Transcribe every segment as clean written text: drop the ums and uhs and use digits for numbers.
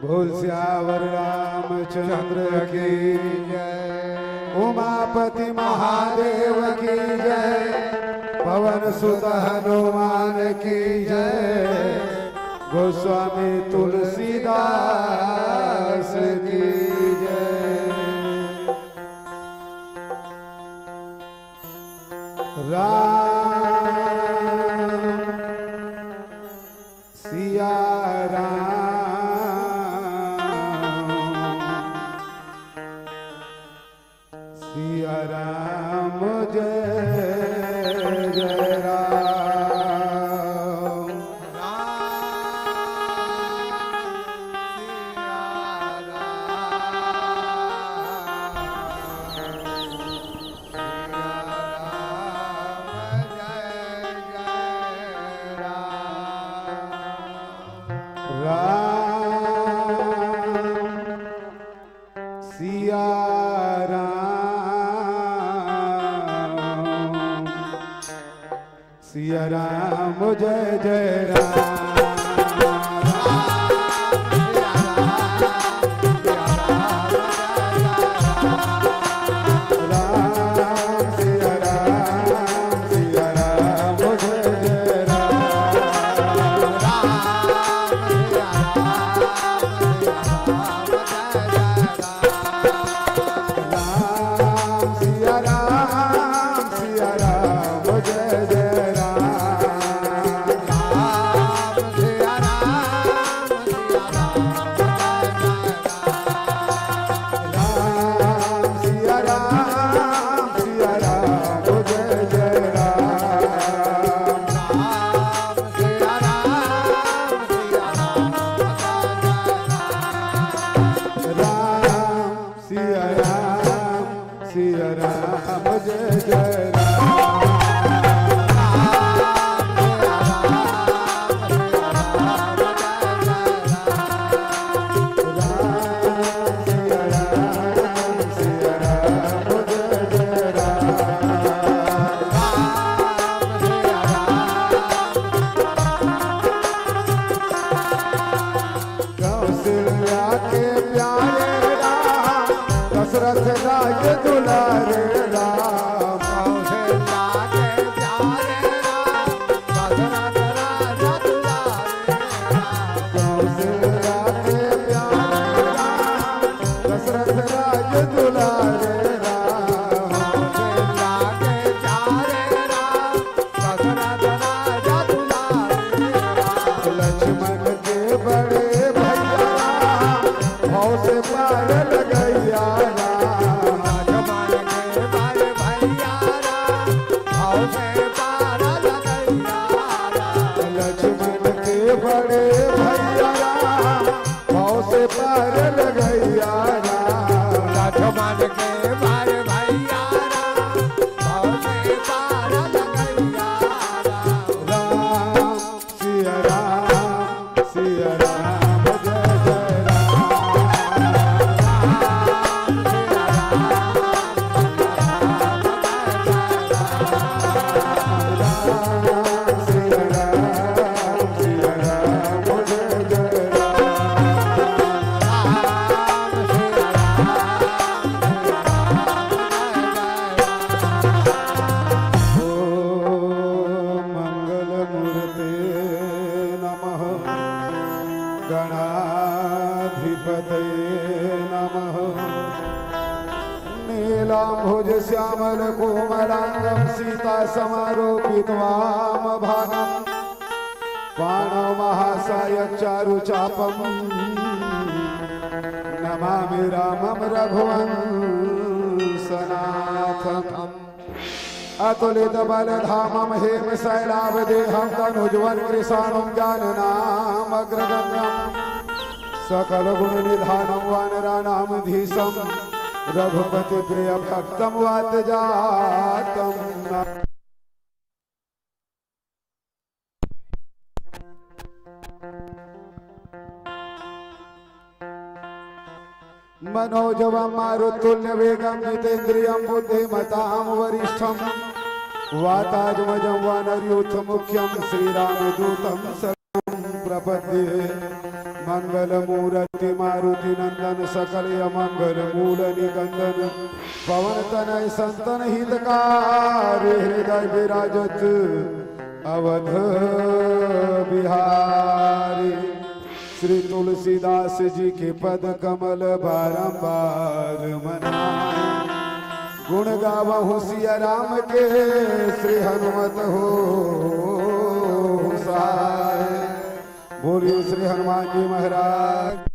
बोल श्यावर रामचंद्र की जय, उमापति महादेव की जय, पवन सुत हनुमान की जय, गोस्वामी तुलसीदास की जय। राम सिया राम, सिया राम जय जय राम। सिया राम जय जय राम। दशरथ राज दुलारे राम, कौशल्या के प्यारे राम, दशरथ राज दुलारे राम, कौशल्या के प्यारे राम, दशरथ राज दुलारे राम, कौशल्या के प्यारे राम, दशरथ राज दुलारे राम। लक्ष्मण के बड़े भैया भाव से पार लगैया, बड़े भैया भाव से पार लगैया, लक्ष्मण के बड़े भैया भाव से पार लगैया। राम सिया राम, सिया राम जय जय राम। गणाधिपतये नमः। नीलाम्भुज श्यामल कोमलांगं सीता समारोपित वामभागं, बाणो महासायक चारुचापं, नमामि रामं रघुवंशनाथम्। अतुलित बलधामं हेम शैलावदेहं, तनुज्वल कृशानं ज्ञाननामग्रगण्यं, सकल गुण निधानं वानराणामधीशं, रघुपति प्रिय भक्तं वात जातं। मनोजवं मारुतुल्य वेगं जितेन्द्रियं बुद्धिमतां वरिष्ठं, वातात्मजं वानरयूथ मुख्यं, श्रीरामदूतं शरणं प्रपद्ये मंगल मूर्ति मारुति नंदन सकल मंगल मूल निकंदन पवन तनय संतन हितकारी हृदय विराजत अवध बिहारी। श्री तुलसीदास जी के पद कमल बारंबार मनाए गुण गावहु सिया राम के श्री हनुमत हो सहाय। बोलिए श्री हनुमान जी महाराज।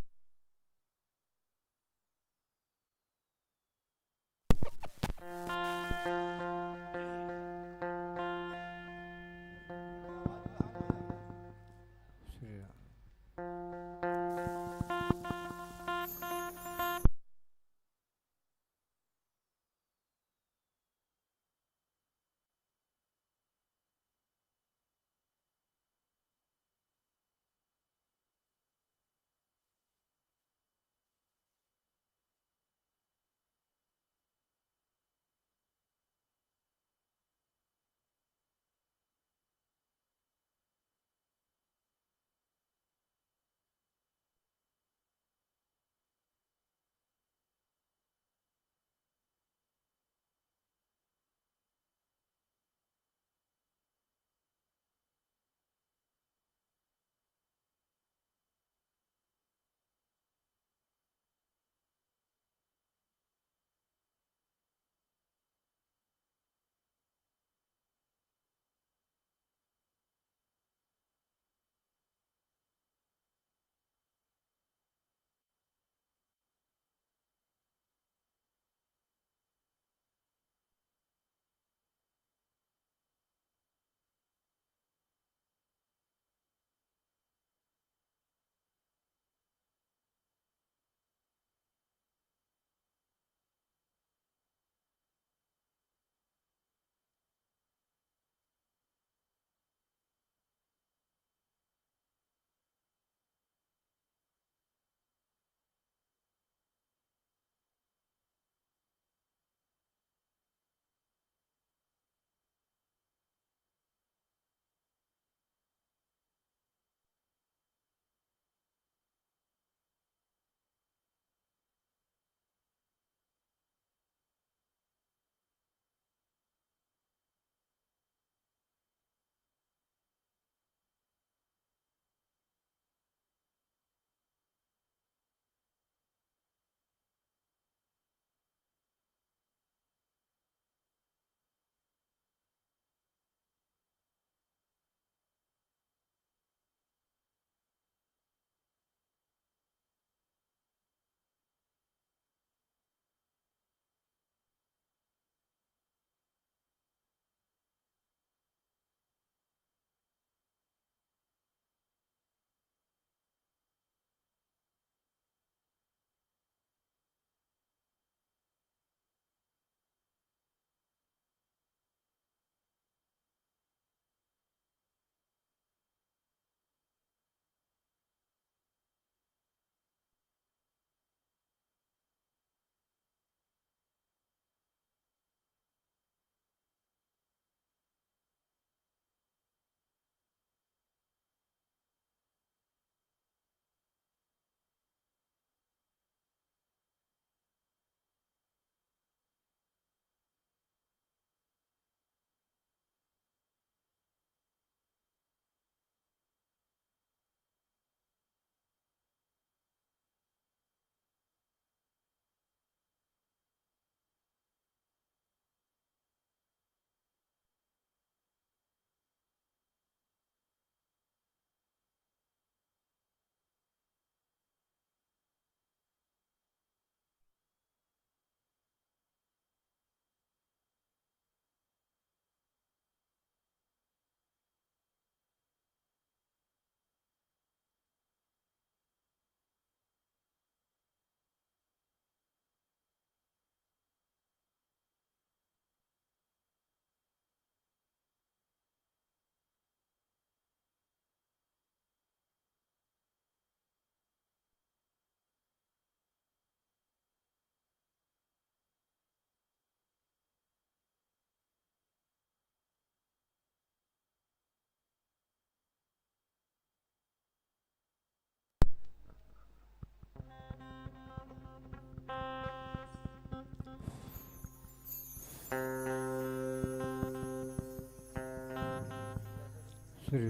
हेलो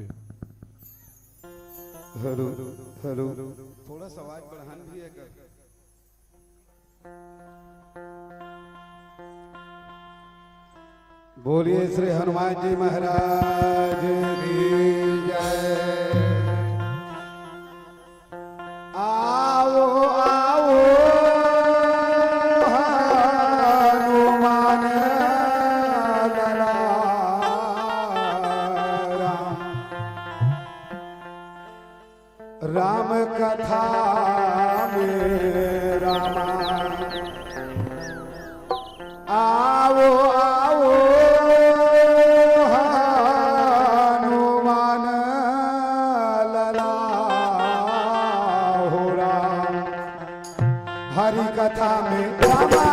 हेलो थोड़ा सा आवाज बढ़ान भी है कर। बोलिए श्री हनुमान जी महाराज की जय। आओ आओ हनुमान लला राम कथा में रामा। आओ आओ हनुमान लला हो राम हरि कथा में रामा।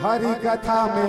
हरि कथा में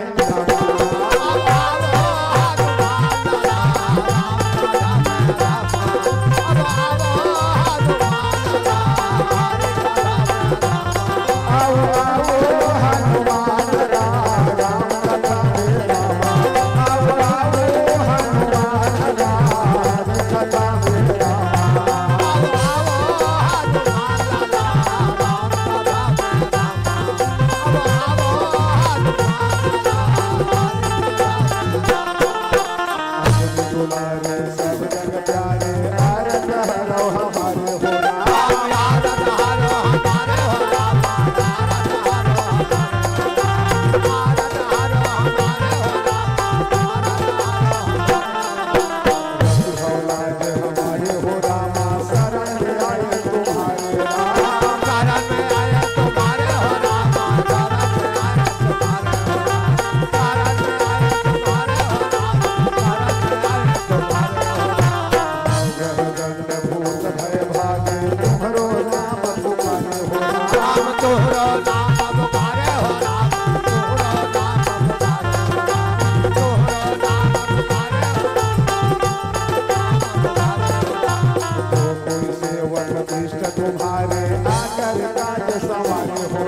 तुम्हारे आकर काज सवारे हो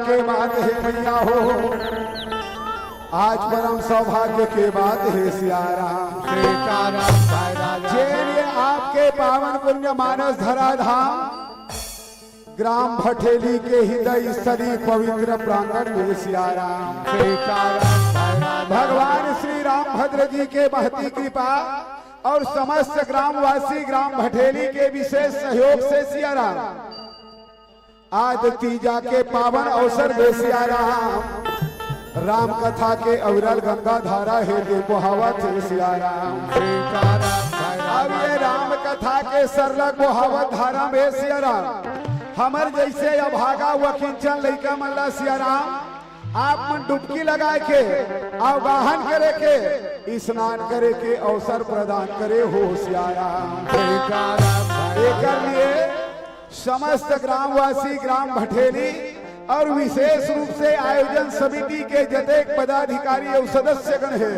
के बात है भैया हो। आज परम सौभाग्य के बात है सियाराम लिए आपके पावन पुण्य मानस धराधाम ग्राम भटेली के हृदय स्थली पवित्र प्रांगण में सियाराम भगवान श्री रामभद्र जी के महती कृपा और समस्त ग्रामवासी ग्राम भटेली के विशेष सहयोग से सियाराम आज तीजा के पावन अवसर में सियाराम राम कथा के अविरल गंगा धारा है देखो हवा थे सियाराम। अब ये राम कथा के सरलग बहावत धारा में सियाराम हमर जैसे अभागा व किंचन लइका मल्ला सियाराम आप मन डुबकी लगा के आवाहन करे के स्नान करे के अवसर प्रदान करे हो सियाराम। एक लिए समस्त ग्रामवासी ग्राम भटेली और विशेष रूप से आयोजन समिति के जतेक पदाधिकारी और सदस्यगण है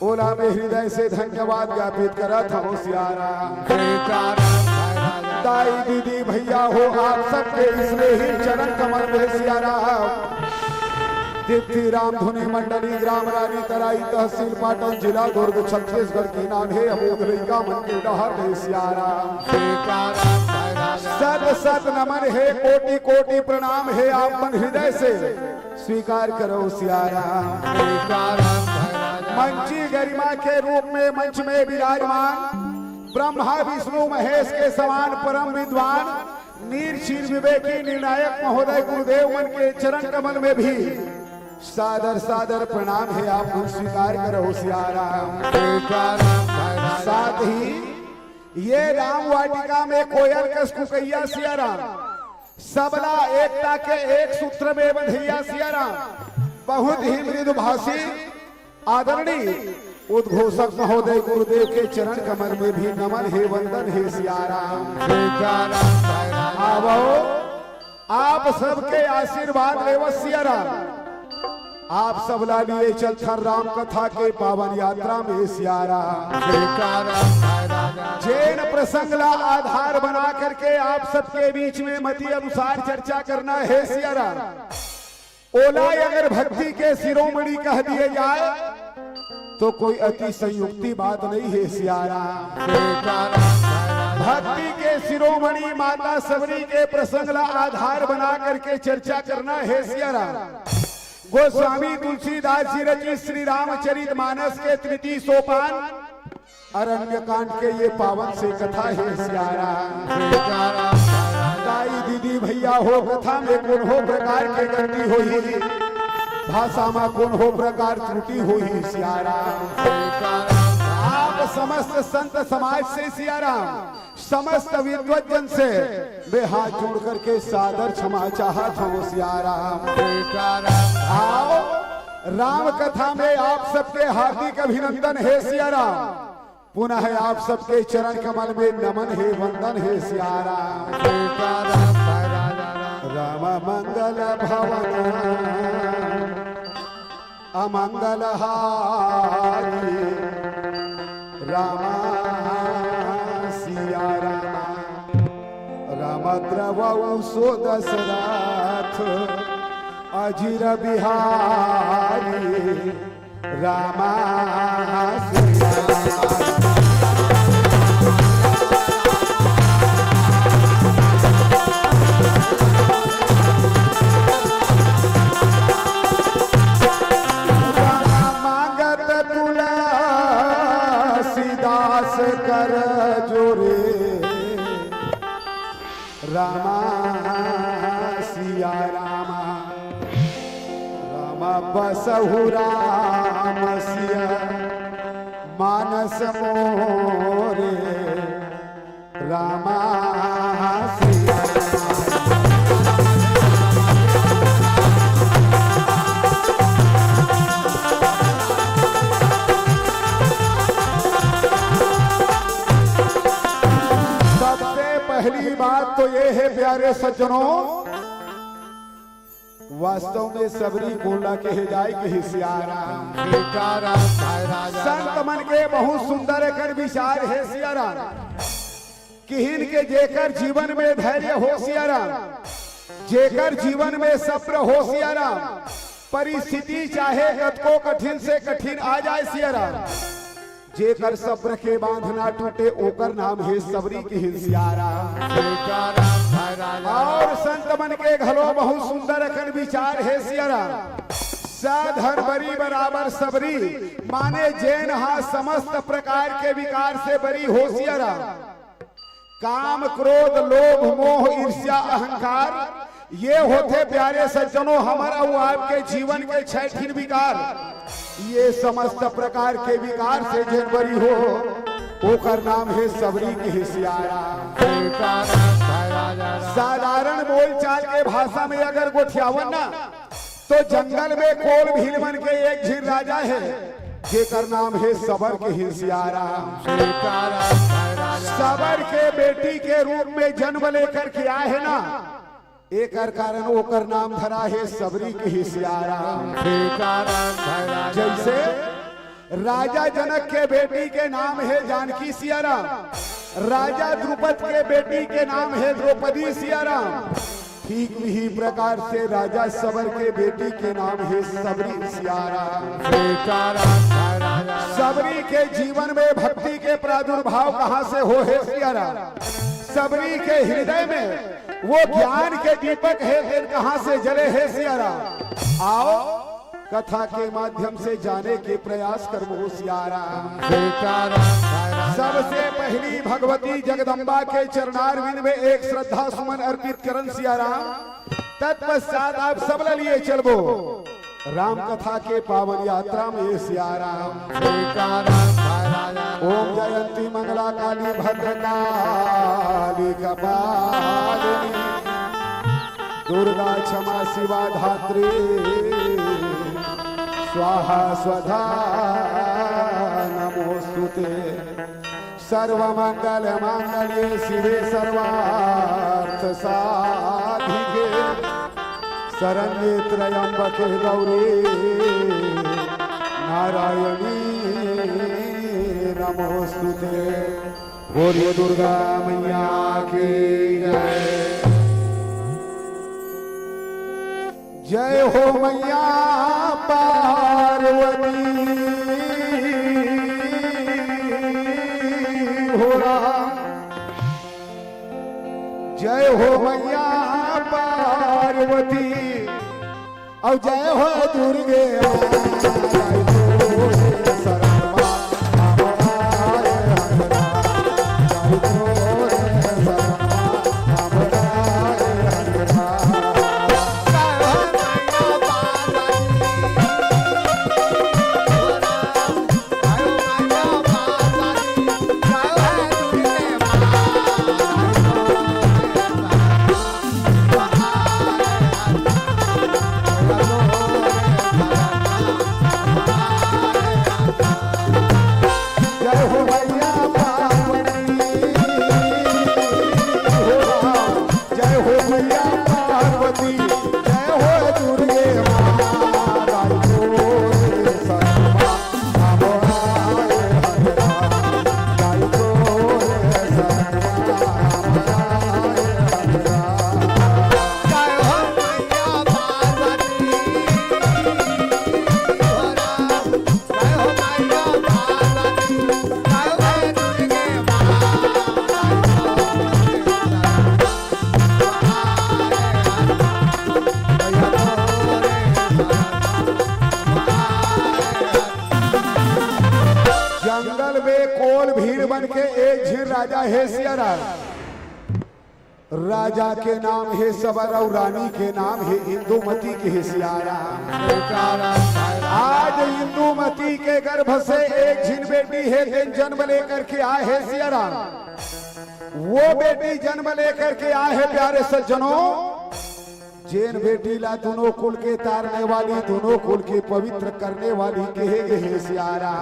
ओला में हृदय से धन्यवाद ज्ञापित करत हो सियाराम। दाई दीदी भैया हो आप सबके इसमें ही चरण कमल में सियाराम दीप्ति राम धुनी मंडली ग्राम रानी तराई तहसील पाटन जिला दुर्ग छत्तीसगढ़ की नाम है अमोघ लइका मन के डहर है सियाराम। सत सत नमन है कोटि कोटि प्रणाम है आप मन हृदय से स्वीकार करो सियाराम। मंची गरिमा के रूप में मंच में विराजमान ब्रह्मा विष्णु महेश के समान परम विद्वान नीर क्षीर विवेकी निर्णायक महोदय गुरुदेव मन के चरण कमल में भी सादर सादर प्रणाम है आप स्वीकार करो सियाराम। साथ ही ये राम वाटिका में कोयल कस कुकैया सियाराम सबला एकता के एक सूत्र में बंधैया सियाराम बहुत ही मृदुभाषी आदरणीय उद्घोषक महोदय गुरुदेव के चरण कमल में भी नमन है वंदन है सियाराम। आवो आप सबके आशीर्वाद लेव सियाराम आप सबला लिए चलथर राम कथा के पावन यात्रा में सियाराम। जैन प्रसंग ला आधार बना करके आप सबके बीच में मति अनुसार चर्चा करना है सियाराम। ओला अगर भक्ति के शिरोमणि कह दिए जाए तो कोई अति संयुक्ति बात नहीं है सियाराम। भक्ति के शिरोमणि माता सबरी के प्रसंग ला आधार बना करके चर्चा करना है सियाराम। गोस्वामी तुलसीदास जी रचित श्री रामचरित मानस के तृतीय सोपान अरण्य कांड के ये पावन से कथा है सियाराम। दाई दीदी भैया हो कथा में कौन हो प्रकार के गलती हुई भाषा में कौन हो प्रकार त्रुटि हुई सियाराम। आप समस्त संत समाज से सियाराम समस्त विद्वजन से वे हाथ जोड़ करके सादर क्षमा चाहत हूँ सियाराम। आओ राम कथा में आप सबके हार्दिक अभिनंदन है सियाराम पुनः आप सबके चरण कमल में नमन है वंदन है सियाराम। राम मंगल भवन अमंगल हारी रामा सिया रामा रामद्रवौ सो दशरथ अजिर बिहारी रामा सिया कर जोरे रामा सिया रामा रामा बसहु राम सिया मानस मोरे रामा सिया पहली बात तो ये है प्यारे सज्जनों वास्तव में सबरी बोला के जाए के सियाराम संत मन के बहुत सुंदर कर विचार है सियाराम किहिन के जेकर जीवन में धैर्य हो सियाराम जेकर जीवन में सब्र हो सियाराम परिस्थिति चाहे कतको कठिन से कठिन आ जाए सियाराम जेकर सब्र के बांध ना टूटे ओकर नाम है सबरी की सियाराम। और संत मन के घलो बहुत सुंदर अखंड विचार है सियाराम सधर्मरी बराबर सबरी, माने जैन हा समस्त प्रकार के विकार से बरी होशियारा। काम क्रोध लोभ मोह ईर्ष्या अहंकार ये होते प्यारे सज्जनों हमारा वो आपके जीवन के छठिन विकार। ये समस्त प्रकार के विकार से जैन बरी हो ओकर नाम है सबरी की हिसियारा। साधारण बोलचाल के भाषा में अगर गोठियावन ना तो जंगल में कोल भील बन के एक झीर राजा है जेकर नाम है सबर के हिसियारा। सबर के बेटी के रूप में जन्म लेकर के आए है ना, एक कारण ओकर नाम धरा है सबरी के हिसियारा। जैसे राजा जनक के बेटी के नाम है जानकी सियारा, राजा द्रुपद के बेटी के नाम है द्रौपदी सियारा, ठीक इसी प्रकार से राजा सबर के बेटी के नाम है सबरी सियारा। सबरी के जीवन में भक्ति के प्रादुर्भाव कहाँ से हो है सियारा। सबरी के हृदय में वो ज्ञान के दीपक है फिर कहाँ से जले है सियारा। आओ कथा के माध्यम से जाने के प्रयास कर सियारा। सबसे पहली भगवती जगदम्बा के चरणारविंद में एक श्रद्धा सुमन अर्पित करन सियारा। तत्पश्चात आप सब लिए चलबो राम कथा के पावन यात्रा में सियारा। ओम जयंती मंगला काली भद्रकाली कपालिनी दुर्गा क्षमा शिवा धात्री स्वाहा स्वधा नमोस्तुते। सर्वमंगल मांगल्ये शिवे सर्वार्थ साधिके शरण्ये त्र्यंबके गौरी नारायणी नमोस्तुते। बोलिए दुर्गा मैया की जय। जय हो मैया पार्वती हो राम। जय हो मैया पार्वती और जय हो दुर्गे राजा है सियारा। राजा के नाम है सबर और रानी के नाम है इंदुमती के हिसियारा। आज इंदुमती के गर्भ से एक झिन बेटी है दिन जन्म लेकर के आए है सियारा। वो बेटी जन्म लेकर के आए है प्यारे सज्जनों। जैन बेटी ला दोनों कुल के तारने वाली दोनों कुल के पवित्र करने वाली कहे गए सियारा।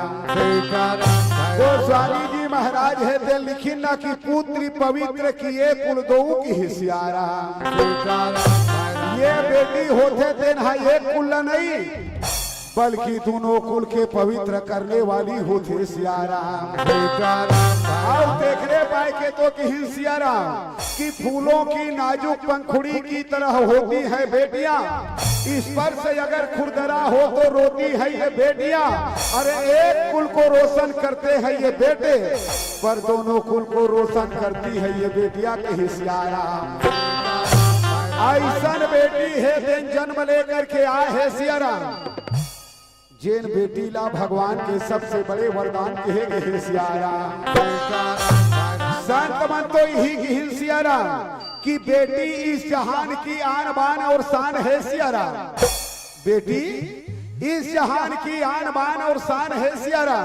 गोस्वामी जी महाराज है ते लिखी ना कि पुत्री पवित्र किए कुल दो की हिसियारा। ये बेटी होते थे ना एक कुल नहीं बल्कि दोनों कुल के पवित्र करने वाली होते सियारा। और देखने पाए के तो कि सियारा कि फूलों की नाजुक पंखुड़ी की तरह होती है बेटियां। इस पर से अगर खुरदरा हो तो रोती है ये बेटियां। अरे एक कुल को रोशन करते हैं ये बेटे पर दोनों कुल को रोशन करती है ये बेटियां के हिसियारा। ऐसन बेटी है दिन जन्म लेकर के आए है सियारा। जेन बेटी ला भगवान के सबसे बड़े वरदान कहे गए सियारा। संत मन तो यही गिन सियारा कि बेटी इस जहान की आन बान और शान है सियारा। बेटी इस जहान की आन बान और शान है सियारा।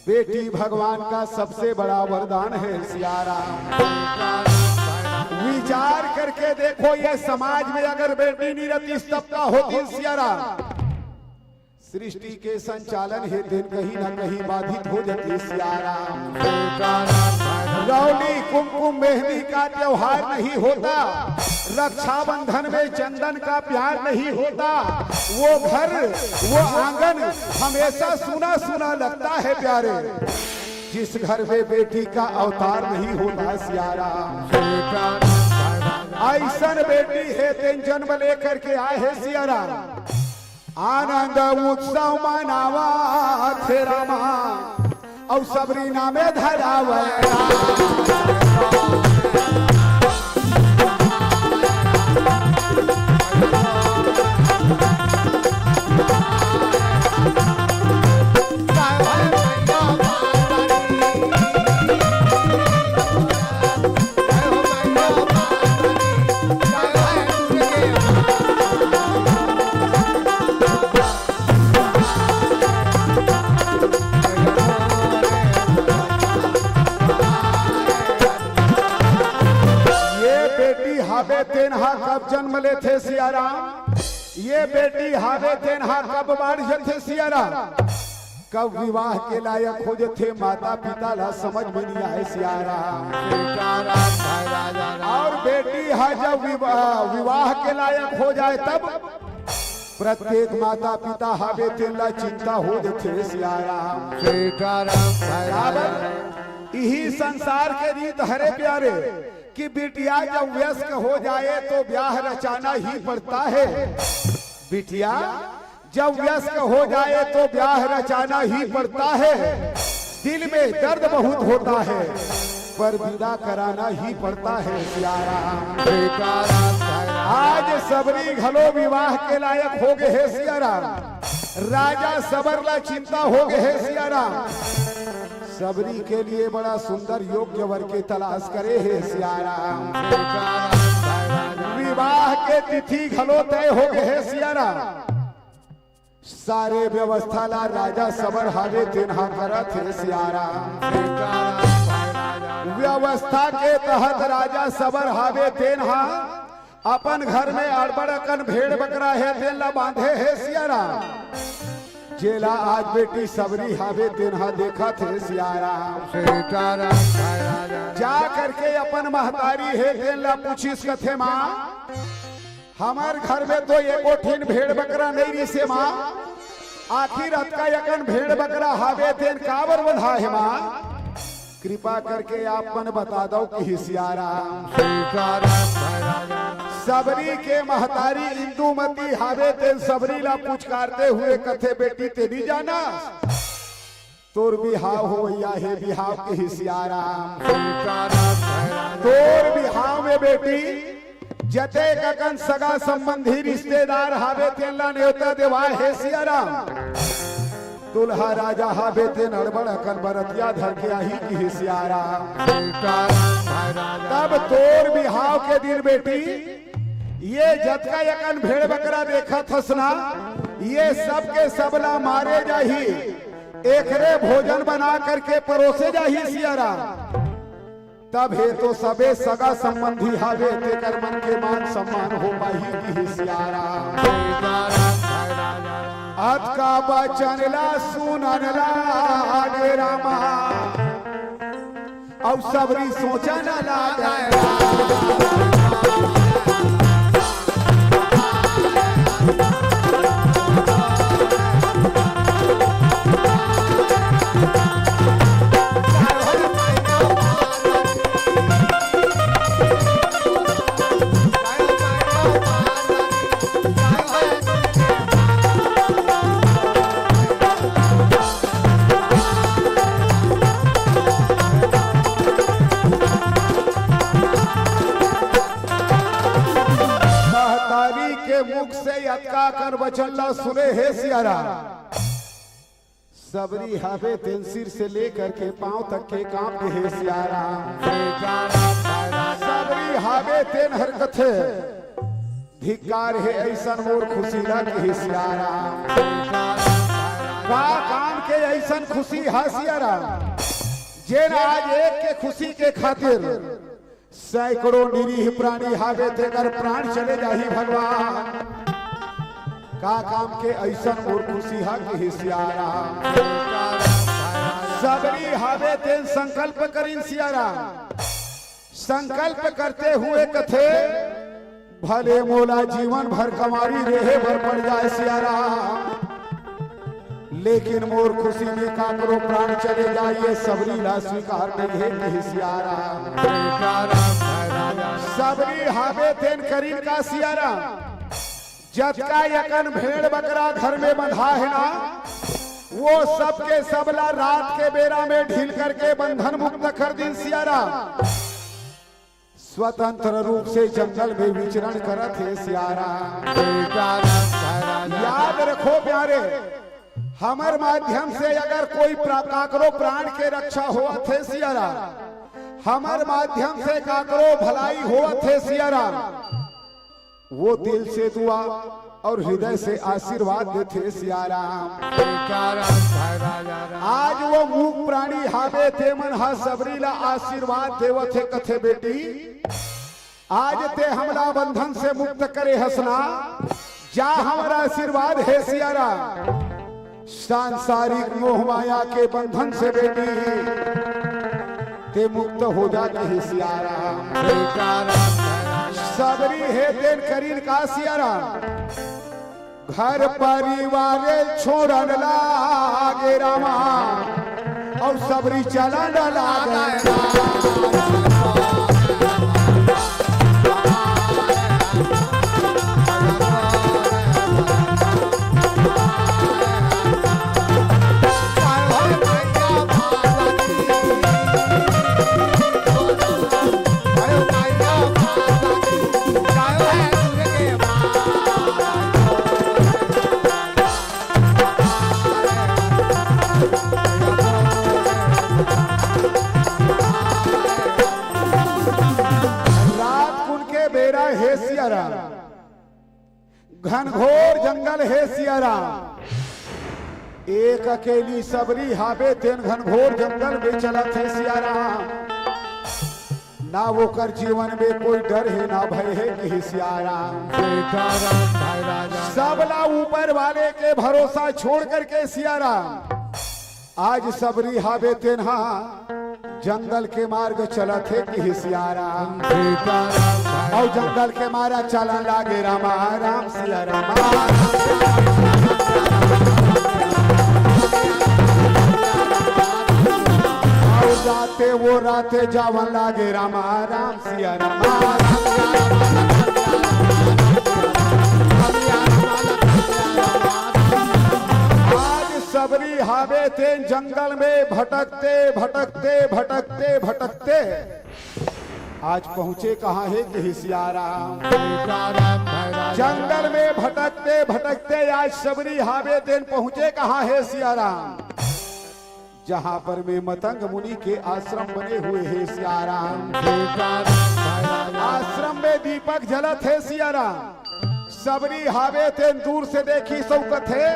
बेटी भगवान का सबसे बड़ा वरदान है सियारा। विचार करके देखो ये समाज में अगर बेटी नहीं रहती तब का होती सियारा। सृष्टि के संचालन हेतु कहीं ना कहीं बाधित हो जाती सियारा। रौली कुमकुम मेहंदी का त्योहार नहीं होता, रक्षाबंधन में चंदन का प्यार नहीं होता, वो घर वो आंगन हमेशा सुना सुना लगता है प्यारे, जिस घर में बेटी का अवतार नहीं होता सियारा। ऐसन बेटी है तेन जन्म लेकर के आए है सियारा। आनंद उत्सव मनावा थे रामा और सबरी नामे धरावा। कब जन्म ले थे सियाराम, ये बेटी हावे तेनहा कब बाढ़ थे सियाराम। कब विवाह के लायक हो थे माता पिता ला समझ में नहीं आए सियाराम। और बेटी हा जब विवाह के लायक हो जाए तब प्रत्येक माता पिता हावे तेला चिंता हो थे सियाराम। यही संसार के रीत हरे प्यारे कि बिटिया जब वयस्क हो जाए तो ब्याह रचाना ही पड़ता है। बिटिया जब वयस्क हो जाए तो ब्याह रचाना ही पड़ता है। दिल में दर्द बहुत होता है पर विदा कराना ही पड़ता है सियारा। आज सबरी घलो विवाह के लायक हो गए है सियारा। राजा सबर ला चिंता हो गए है सियारा। सबरी के लिए बड़ा सुंदर योग्य वर के तलाश करे है सियारा। विवाह के तिथि घलो तय हो गए है सियारा। सारे व्यवस्था ला राजा सबर हावे तेनहा करत है सियारा। व्यवस्था के तहत राजा सबर हावे तेनहा अपन घर में अड़बड़कन भेड़ बकरा है तेला बांधे है सियारा। जेला आज बेटी सबरी हावे तेनहा देखा थे सियारा। जा करके अपन महतारी है तेला पूछिस कथे माँ हमार घर में तो एको ठीन भेड़ बकरा नहीं रही से माँ। आखिर अतका यकन भेड़ बकरा हावे तेन काबर बंधा है माँ। कृपा करके आप मन बता दो कि सियारा। सबरी के महतारी इंदुमती हावे तेन सबरी ला पुचकारते हुए कथे बेटी तेरी जाना तोर बिहाव हो या है बिहाव के सियारा। तोर बिहाव में बेटी जते ककन सगा संबंधी रिश्तेदार हावे तेन ला न्योता देवा है सियारा। दुल्हा राजा हावे तेन अड़बड़ अकन बरतिया धर के आही की सियारा। तब तोर बिहाव के दिन बेटी ये जतका यकन भेड़ बकरा देखा थसना ये सब के सबला मारे जाही एकरे भोजन बना करके परोसे जाही सियारा। तब हे तो सबे सगा संबंधी हावे तेकर मन के मान सम्मान हो पाही की सियारा। अत का बचन ला सुनन लागे रामा और सबरी सोचन लागे। मुख से अटका कर बचल्ला सुने है सियारा। सबरी हावे तेन सिर से लेकर के पांव तक के कांप हे सियारा सबरी हावे तेन हरकत है धिकार है ऐसा मोर खुशी लग हे सियारा का काम के ऐसा खुशी हा सियारा जेन आज एक के खुशी के खातिर सैकड़ों निरीह प्राणी हावे तेकर प्राण चले जाही भगवान का काम के ऐसा मोर खुशी हा कि सियारा सबरी हावे तेन संकल्प करीन सियारा संकल्प करते हुए कथे भले मोला जीवन भर कमारी रेहे भर पड़ जाए सियारा लेकिन मोर खुशी में काकरो प्राण चले जाइए सबरी ला स्वीकार नहीं है कि सियारा सबरी हावे तेन करीन का सियारा जब का यकन भेड़ बकरा घर में बंधा है ना वो सबके सबला रात के बेरा में ढील करके बंधन मुक्त कर दिन सियारा स्वतंत्र रूप से जंगल में विचरण करत है सियारा याद रखो प्यारे हमार माध्यम से अगर कोई काकरो प्राण के रक्षा हो थे सियारा हमार माध्यम से काकरो भलाई हो थे सियारा वो दिल से दुआ और हृदय से आशीर्वाद देते सियारा आज वो मूक प्राणी हावे थे मन हा सबरीला आशीर्वाद देवथे कथे बेटी आज ते हमला बंधन से मुक्त करे हसना जा हमारा आशीर्वाद है सियारा सांसारिक मोह माया के बंधन से बेटी ते मुक्त हो जाते है सियारा सबरी है तेन करीन का सियारा घर परिवार छोड़न लागे रामा और सबरी चलन लागे घनघोर जंगल है सियारा एक अकेली सबरी हावे तेन घनघोर जंगल में चला थे सियारा ना वो कर जीवन में कोई डर है ना भय है कि सियारा सबला ऊपर वाले के भरोसा छोड़ करके सियारा आज सबरी हावे तेन जंगल के मार्ग चला थे कि सियारा और जंगल के मारा चलन लागे रामा राम सिया रामा और राते वो राते जावन लागे रामा राम सिया रामा आज सबरी हावे थे जंगल में भटकते भटकते भटकते भटकते आज पहुंचे कहाँ है कि सियारा जंगल में भटकते भटकते आज सबरी हावे दिन पहुंचे कहाँ है सियारा जहाँ पर में मतंग मुनि के आश्रम बने हुए हैं सियारा आश्रम में दीपक जलत है सियारा सबरी हावे तेन दूर से देखी सौकत है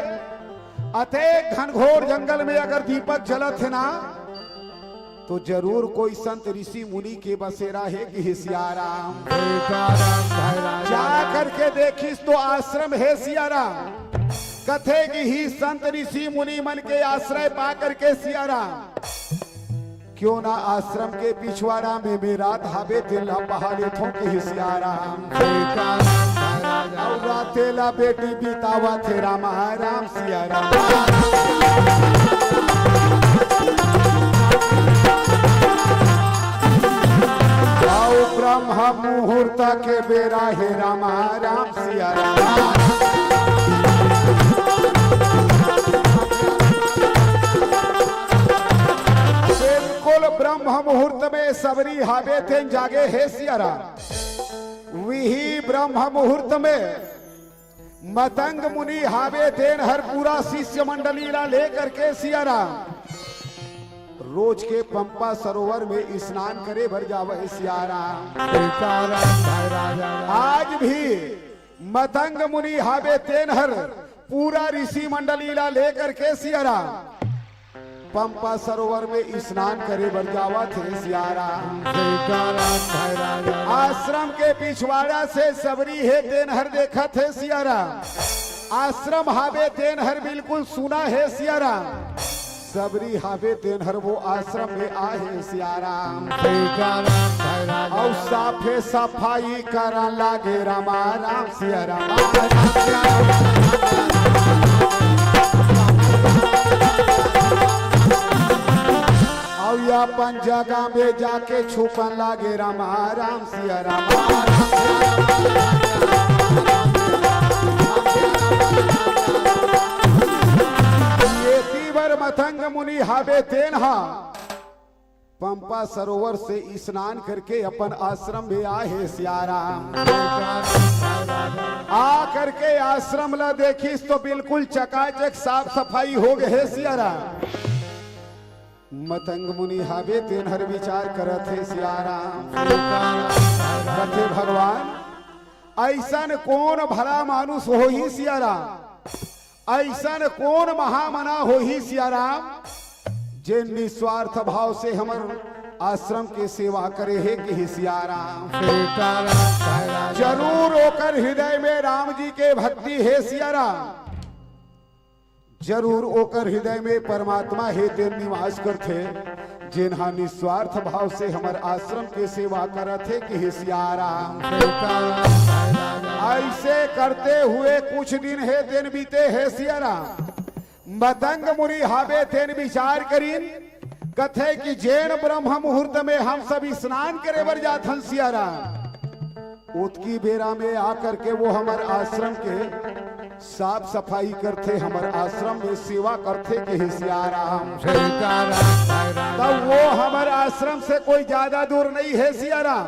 अते घनघोर जंगल में अगर दीपक जलत है ना तो जरूर कोई संत ऋषि मुनि के बसेरा है कि सियारा जा करके देखिस तो आश्रम है सियारा कथे की ही संत ऋषि मुनि मन के आश्रय पा करके सियारा क्यों ना आश्रम के पिछवाड़ा में मेरा धाबे तेला पहाड़े थोंके सियारा और रातेला बेटी बीतावा थे रामा राम सियारा ब्रह्म मुहूर्त के बेरा है रामा राम सिया राम बिल्कुल ब्रह्म मुहूर्त में सबरी हावे थे जागे है सियारा वही ब्रह्म मुहूर्त में मतंग मुनि हावे तेन हर पूरा शिष्य मंडली ला लेकर के सियाराम रोज के पंपा सरोवर में स्नान करे भर जावे सियाराम। आज भी मतंग मुनि हावे तेन हर पूरा ऋषि मंडली ला लेकर के सियाराम पंपा सरोवर में स्नान करे बर जावा थे सियाराम। आश्रम के पिछवाड़ा से सबरी है तेनहर देखा थे सियाराम। आश्रम हावे तेनहर बिल्कुल सुना है सियाराम। सबरी हावे तेनहर वो आश्रम में आए सियाराम। और साफे सफाई करा लागे रामा राम सियाराम। अपन जगह में जाके छुपन लागे रामा राम सिया राम। ये तीवर मतंग मुनि हावे तेनहा पंपा सरोवर से स्नान करके अपन आश्रम में आए सियाराम। आ करके आश्रम ला देखिस तो बिल्कुल चकाचक साफ सफाई हो गए सियाराम। मतंग मुनि हावे तेनहर विचार करत है सियाराम। कथे भगवान ऐसन कौन भला मानुष हो ही सियाराम। ऐसन कौन महामना हो ही सियाराम जे निस्वार्थ भाव से हमर आश्रम के सेवा करे है कि सियाराम। जरूर ओकर हृदय में राम जी के भक्ति है सियाराम। जरूर ओकर हृदय में परमात्मा है तेन निवास करते जिन्हा निस्वार्थ भाव से हमार आश्रम के सेवा करत है कि सियाराम। ऐसे करते हुए कुछ दिन है तेन बीते है सियाराम। मतंग मुनि हावे तेन विचार करीन कथे कि जैन ब्रह्म मुहूर्त में हम सब स्नान करे बर जाथन सियाराम। उतकी बेरा में आकर के वो हमार आश्रम के साफ सफाई करते हमारे आश्रम में सेवा करते के सियाराम। तब वो हमारे आश्रम से कोई ज्यादा दूर नहीं है सियाराम।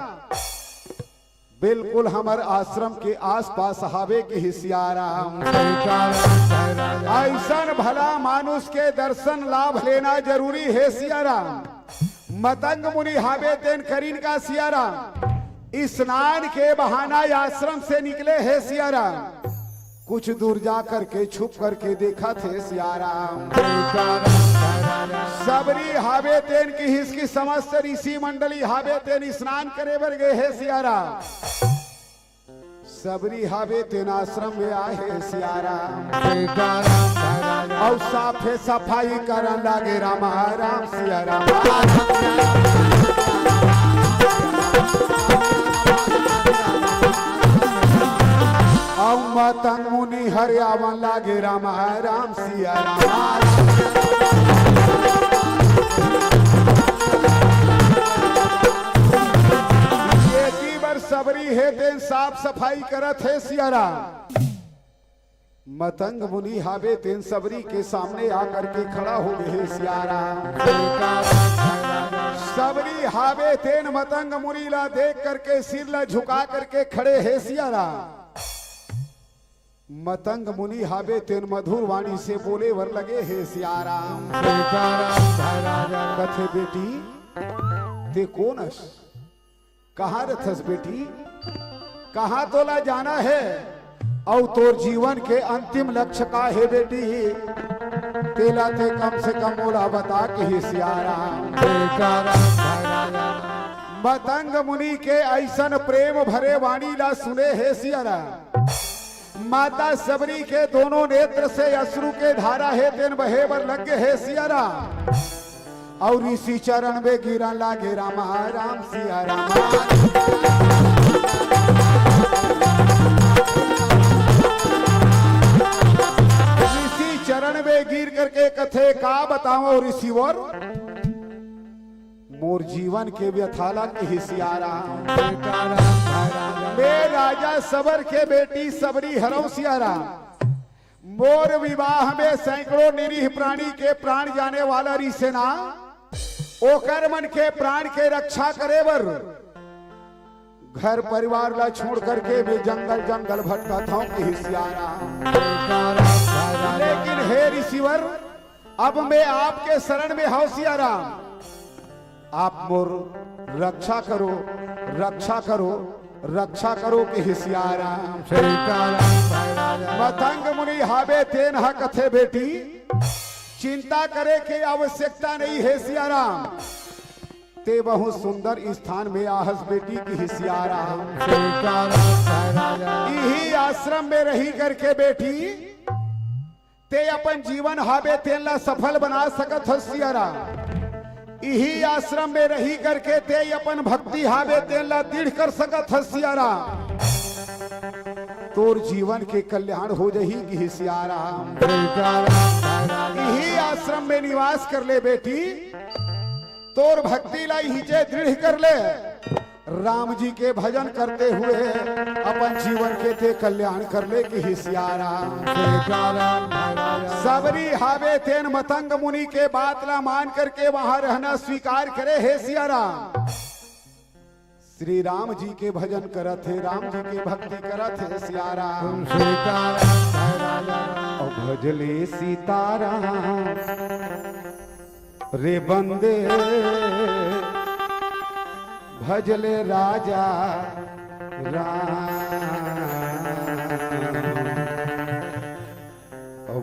बिल्कुल हमारे आश्रम के आसपास हावे के सियाराम। ऐसा भला मानुष के दर्शन लाभ लेना जरूरी है सियाराम। मतंग मुनि हावे तेन करीन का सियाराम स्नान के बहाना आश्रम से निकले है सियाराम। कुछ दूर जा करके छुप करके देखा थे सियाराम। सबरी हावे तेन की हिसकी समस्त ऋषि मंडली हावे तेन स्नान करे बर गए है सियाराम। सबरी हावे तेन आश्रम में आए है सियाराम। और साफे सफाई करन लागे रामा राम सियाराम। मतंग मुनि हरियावन लागे रामा राम सिया राम। ये तीवर सबरी है तेन साफ सफाई करत है सिया राम। मतंग मुनि हावे तेन सबरी के सामने आकर के खड़ा हो गए सिया राम। सबरी हावे तेन मतंग मुनि ला देख करके सिर ला झुका करके खड़े है सिया राम। मतंग मुनि हावे तेन मधुर वाणी से बोले वर लगे हे सियाराम। कथे बेटी ते कौनस कहाँ रथस बेटी कहाँ तोला जाना है और तोर जीवन के अंतिम लक्ष्य का है बेटी तेला ते कम से कम मोला बता के ही सियाराम। मतंग मुनि के ऐसन प्रेम भरे वाणी ला सुने है सियाराम। माता सबरी के दोनों नेत्र से अश्रु के धारा है तेन बहे बर लगे है सियाराम। और इसी चरण में गिरा लागे रामा राम सियाराम। इसी चरण में गिर करके कथे का बताओ ऋषिवर मोर जीवन के व्यथाला के सियाराम। मैं राजा सबर के बेटी सबरी हरौ सियाराम। मोर विवाह में सैकड़ों निरीह प्राणी के प्राण जाने वाला ऋषिना ओकर मन के प्राण के रक्षा करे बर घर परिवार ला छोड़ करके मैं जंगल जंगल भटकता हूँ कि सियारा। लेकिन हे ऋषिवर, अब मैं आपके शरण में हूँ सियाराम। आप मोर रक्षा करो, रक्षा करो, रक्षा करो कि सियाराम। मतंग मुनि हावे तेन हा कथे बेटी, चिंता करे की आवश्यकता नहीं है सियाराम। ते बहुत सुंदर स्थान में आहस बेटी की सियाराम। यही आश्रम में रही करके बेटी ते अपन जीवन हावे तेन ला सफल बना सकत हो सियाराम। यही आश्रम में रही करके ते अपन भक्ति हावे तेन ला दृढ़ कर सकत हो सियाराम। तोर जीवन के कल्याण हो जही कि सियाराम। यही आश्रम में निवास कर ले बेटी, तोर भक्ति लाई हिचे दृढ़ कर ले। राम जी के भजन करते हुए अपन जीवन के ते कल्याण कर ले कि सियाराम। सबरी हावे तेन मतंग मुनि के बात ला मान करके वहां रहना स्वीकार करे हे सियाराम। श्री राम जी के भजन करत है, राम जी के भक्ति करत है सियाराम। भजले सीताराम रे बंदे, भजले राजा राम।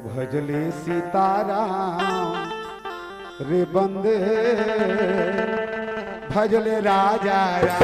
भजले सीताराम रे बंदे, भजले राजा राम।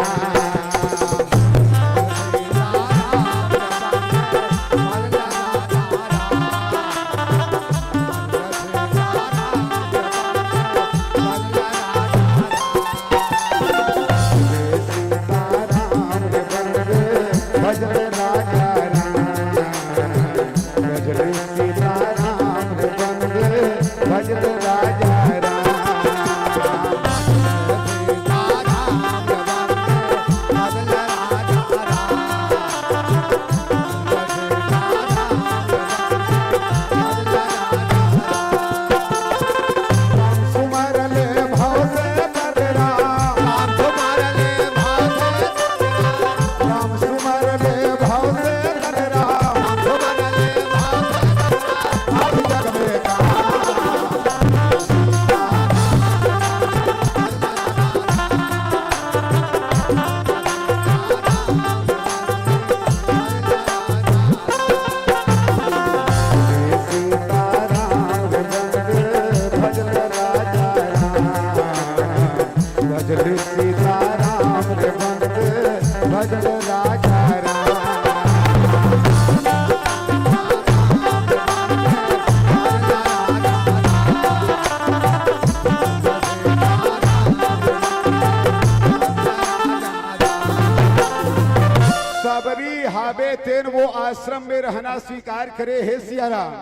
वो आश्रम में रहना स्वीकार करे हे सियाराम।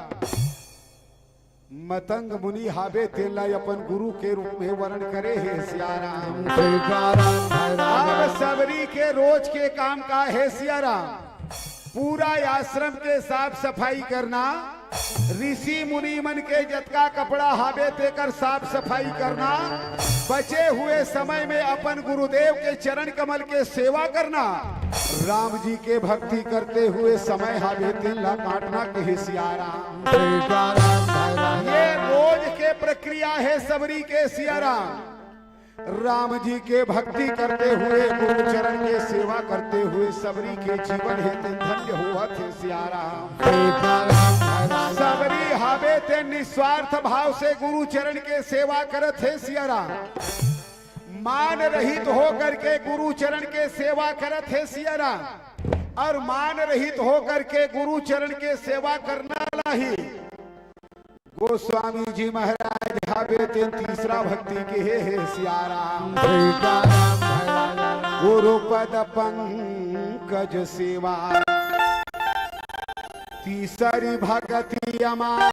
मतंग मुनि हावे तेला अपन गुरु के रूप में वर्ण करे हे सियाराम। अब सबरी के रोज के काम का है सियाराम, पूरा आश्रम के साफ सफाई करना, ऋषि मुनि मन के जतका कपड़ा हावे तेकर साफ सफाई करना, बचे हुए समय में अपन गुरुदेव के चरण कमल के सेवा करना, राम जी के भक्ति करते हुए समय हावे तेला काटना के सियाराम। ये रोज के प्रक्रिया है सबरी के सियाराम। राम जी के भक्ति करते हुए गुरु चरण के सेवा करते हुए सबरी के जीवन है धन्य हुआ थे सियाराम। सबरी हावे ते निस्वार्थ भाव से गुरु चरण के सेवा करत है सियाराम। मान रहित हो करके गुरु चरण के सेवा करत है सियाराम। और मान रहित हो करके गुरु चरण के सेवा करना नहीं। गोस्वामी जी महाराज हावे तेन तीसरा भक्ति के है सियाराम। गुरु पद पंकज सेवा तीसरी भक्ति अमान,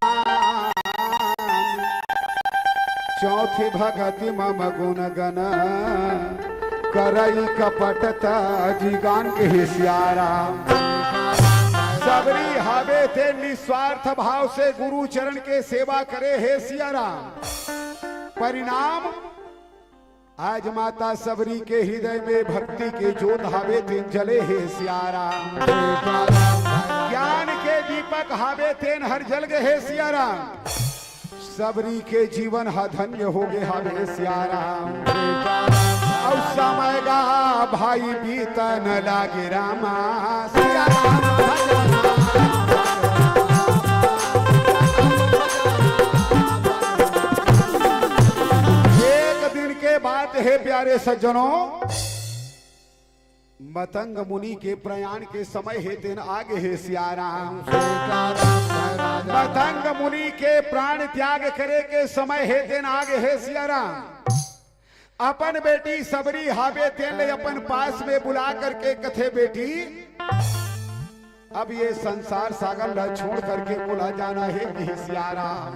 चौथी भक्ति मम गुण गण करई कपटता जिगान के सियाराम। सबरी हावे थे निस्वार्थ भाव से गुरु चरण के सेवा करे हे सियाराम। परिणाम आज माता सबरी के हृदय में भक्ति के जोत हावे तेन जले हे सियाराम। ज्ञान के दीपक हावे तेन हर जल गए हे सियाराम। सबरी के जीवन हा धन्य हो गए हावे सियाराम। और समय गा भाई बीतन लागे रामा सियाराम। बात है प्यारे सज्जनों, मतंग मुनि के प्रयाण के समय है तेन आगे है सियाराम। मतंग मुनि के प्राण त्याग करे के समय है तेन आगे है सियाराम। अपन बेटी सबरी हावे तेन ले अपन पास में बुला करके कथे बेटी अब ये संसार सागर ला छोड़ करके बुला जाना है कि सियाराम।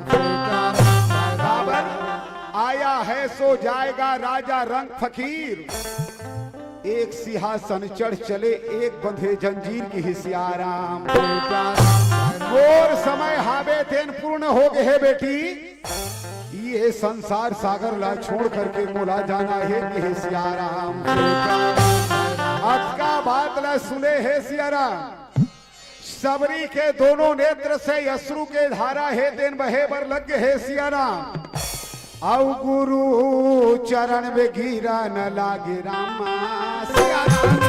आया है सो जाएगा राजा रंग फकीर। एक सिंहासन चढ़ चले एक बंधे जंजीर की ही सियाराम। और समय हावे तेन पूर्ण हो गए है बेटी। ये संसार सागर ला छोड़ करके बोला जाना है कि सियाराम। आज का बात ला सुने है सियाराम। सबरी के दोनों नेत्र से अश्रु के धारा है तेन बहे बर लग है सियाराम। औ गुरु चरण में गिरा न लागे रामा सियाराम।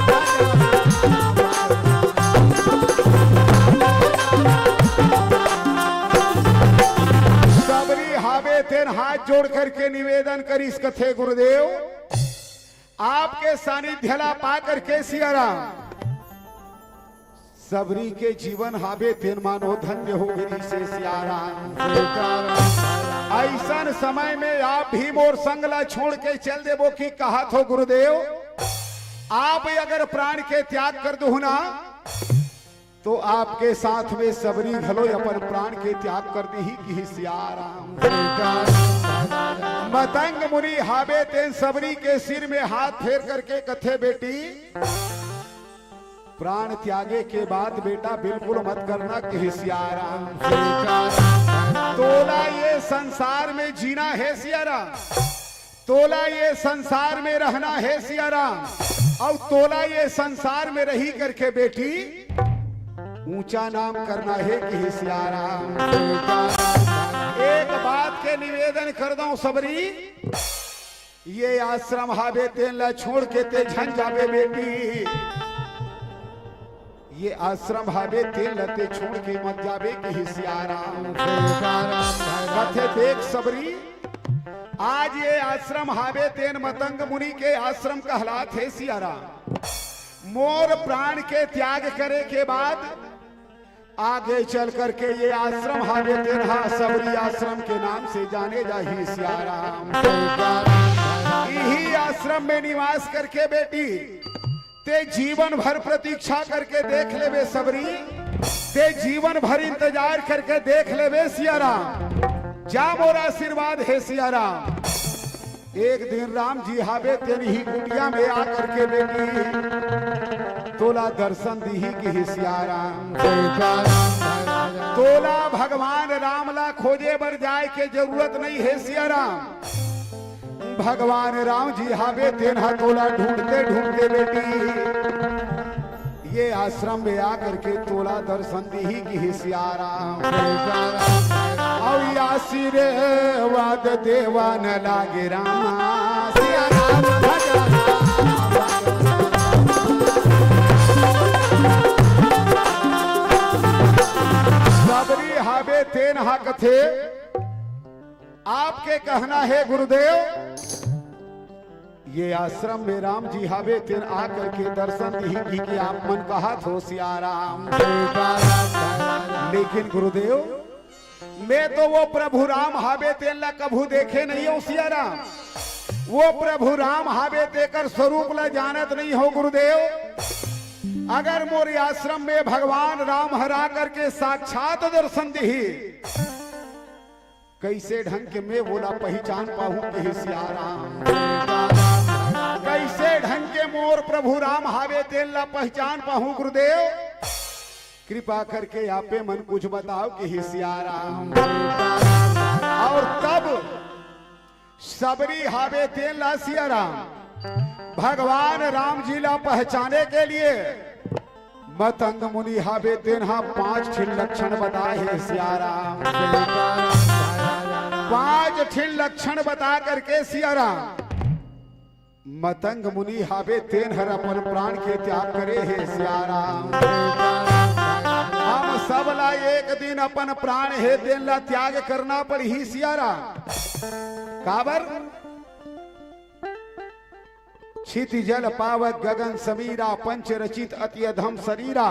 सबरी हावे तेन हाथ जोड़ करके निवेदन करिस कथे गुरुदेव आपके सानिध्य ला पा करके सियाराम। सबरी के जीवन हावे तेन मानो धन्य हो गई से सियाराम। ऐसा समय में आप भीम और संगला छोड़ के चल देवो की कहा थो गुरुदेव आप अगर प्राण के त्याग कर दो ना तो आपके साथ में सबरी घलो अपन प्राण के त्याग कर दी ही सियाराम। मतंग मुनि हावे तेन सबरी के सिर में हाथ फेर करके कथे बेटी प्राण त्यागे के बाद बेटा बिल्कुल मत करना कि सियाराम। तोला ये संसार में जीना है सियाराम। तोला ये संसार में रहना है सियाराम। और तोला ये संसार में रही करके बेटी ऊंचा नाम करना है कि सियाराम। एक बात के निवेदन कर दो सबरी ये आश्रम हावे तेन ला छोड़ के ते झन जावे बेटी। ये आश्रम हावे तेल लते छोड़ के मत जावे कि सियाराम। कथे देख सबरी आज ये आश्रम हावे तेन मतंग मुनि के आश्रम कहलात है सियाराम। मोर प्राण के त्याग करे के बाद आगे चल करके ये आश्रम हावे तेन हा सबरी आश्रम के नाम से जाने जाही सियाराम। यही आश्रम में निवास करके बेटी ते जीवन भर प्रतीक्षा करके देख ले वे सबरी। ते जीवन भर इंतजार करके देख ले वे सियाराम। जा मोरा आशीर्वाद है सियाराम। एक दिन राम जी हावे तेरी ही कुटिया में आकर के बेटी तोला दर्शन दी ही की सियाराम। तोला भगवान राम ला खोजे बर जाए के जरूरत नहीं है सियाराम। भगवान राम जी हावे तेन हा तोला ढूंढते ढूंढते बेटी ये आश्रम में आकर के तोला दर्शन दी ही की सियाराम। और आशीर्वाद देवा न लागे रामा सियाराम। सबरी हावे तेन हा कथे आपके कहना है गुरुदेव ये आश्रम में राम जी हावे तेन आकर के दर्शन दी कि आप मन कहा थो सियाराम। लेकिन गुरुदेव मैं तो वो प्रभु राम हावे तेन ला कभू देखे नहीं हो सियाराम। वो प्रभु राम हावे तेकर स्वरूप ला जानत नहीं हो गुरुदेव। अगर मोरी आश्रम में भगवान राम हरा करके साक्षात दर्शन दी कैसे ढंग के मैं बोला पहचान पाऊं कि सियाराम। कैसे ढंग के मोर प्रभु राम हावे तेल ला पहचान पाऊं गुरुदेव। कृपा करके आपे मन कुछ बताओ कि सियाराम। और तब सबरी हावे तेन ला सिया राम। भगवान राम जी ला पहचाने के लिए मतंग मुनि हावे तेन हा 5 ठिन लक्षण बताए है सिया राम। 5 ठिन लक्षण बता करके सिया राम मतंग मुनि हावे तेन हर अपन प्राण के त्याग करे है सिया राम। हम सब ला एक दिन अपन प्राण है तेन ला त्याग करना पड़ ही सिया राम। काबर क्षिति जल पावक गगन समीरा पंच रचित अति अधम शरीरा।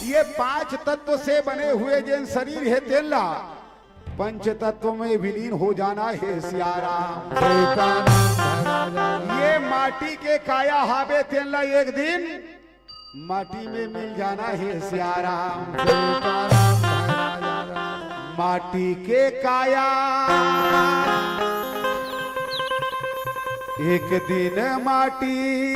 ये 5 तत्व से बने हुए जिन शरीर है तेला पंच तत्व में विलीन हो जाना है सिया राम। ये माटी के काया हावे तेला एक दिन माटी में मिल जाना है सिया राम। माटी के काया एक दिन माटी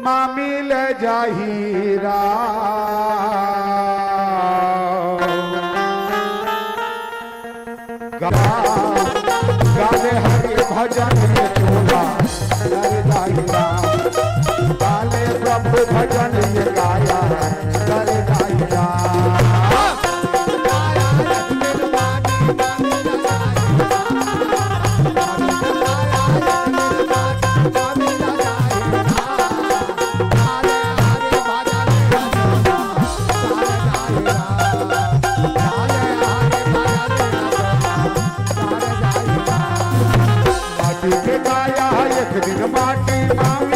माँ मिल जाही गाले हरि भजन ये चोला कर जाही गाले प्रभु भजन ये गाया कर जाही माटी के गाया एक दिन माटी मामी